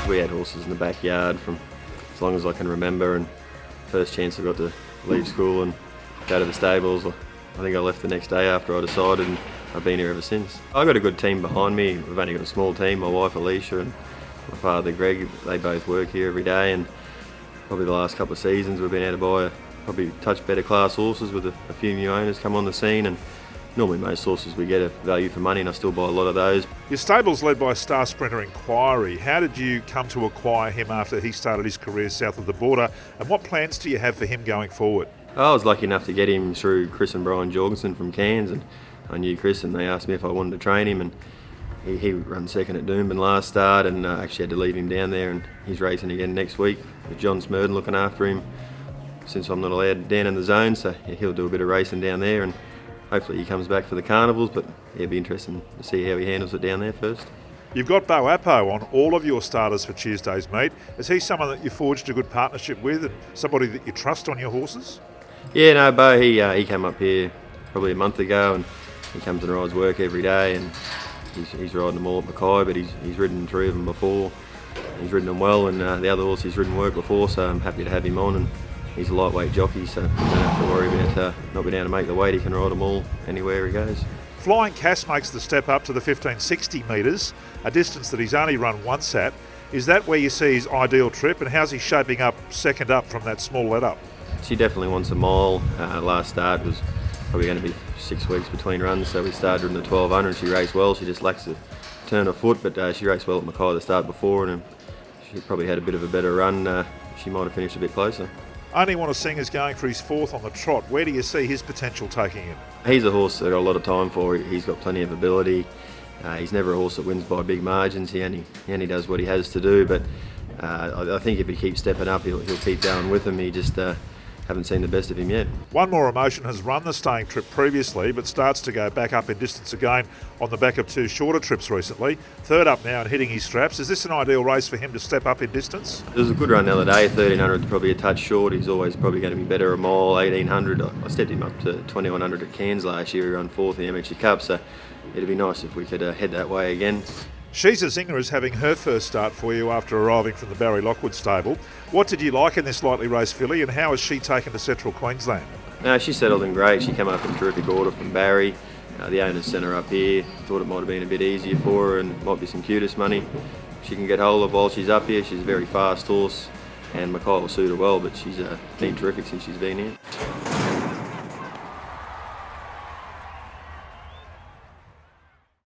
We had horses in the backyard from as long as I can remember, and first chance I got to leave school and go to the stables, I think I left the next day after I decided, and I've been here ever since. I've got a good team behind me. We've only got a small team. My wife Alicia and my father Greg, they both work here every day, and probably the last couple of seasons we've been able to buy probably touch better class horses with a few new owners come on the scene, and normally most horses we get a value for money, and I still buy a lot of those. Your stable's led by star sprinter Inquiry. How did you come to acquire him after he started his career south of the border, and what plans do you have for him going forward? I was lucky enough to get him through Chris and Brian Jorgensen from Cairns, and I knew Chris and they asked me if I wanted to train him, and he ran second at Doomben last start, and I actually had to leave him down there, and he's racing again next week with John Smurden looking after him since I'm not allowed down in the zone, so he'll do a bit of racing down there, and hopefully he comes back for the carnivals, but it'll be interesting to see how he handles it down there first. You've got Bo Appo on all of your starters for Tuesday's meet. Is he someone that you forged a good partnership with, and somebody that you trust on your horses? Yeah, no, Bo, he came up here probably a month ago, and he comes and rides work every day, and he's riding them all at Mackay, but he's ridden 3 of them before. He's ridden them well, and the other horse he's ridden work before, so I'm happy to have him on, and he's a lightweight jockey, so you don't have to worry about not being able to make the weight. He can ride them all anywhere he goes. Flying KASS makes the step up to the 1560 metres, a distance that he's only run once at. Is that where you see his ideal trip, and how's he shaping up second up from that small let up? She definitely wants a mile. Last start was probably going to be 6 weeks between runs, so we started her in the 1200. She raced well. She just lacks a turn of foot, but she raced well at Mackay the start before, and she probably had a bit of a better run. She might have finished a bit closer. Only Want to Sing is going for his 4th on the trot. Where do you see his potential taking him? He's a horse that I've got a lot of time for. He's got plenty of ability. He's never a horse that wins by big margins. He only does what he has to do, but I think if he keeps stepping up, he'll keep going with him. He just haven't seen the best of him yet. One More Emotion has run the staying trip previously, but starts to go back up in distance again on the back of 2 shorter trips recently. 3rd up now and hitting his straps. Is this an ideal race for him to step up in distance? It was a good run the other day. 1300 is probably a touch short. He's always probably going to be better a mile. 1800. I stepped him up to 2100 at Cairns last year. He ran 4th in the Amateur Cup, so it'd be nice if we could head that way again. She's a Zinger is having her first start for you after arriving from the Barry Lockwood stable. What did you like in this lightly raced filly, and how has she taken to Central Queensland? She settled in great. She came up in terrific order from Barry. The owners sent her up here. Thought it might have been a bit easier for her and might be some cutest money she can get hold of while she's up here. She's a very fast horse, and Mackay will suit her well, but she's been terrific since she's been here.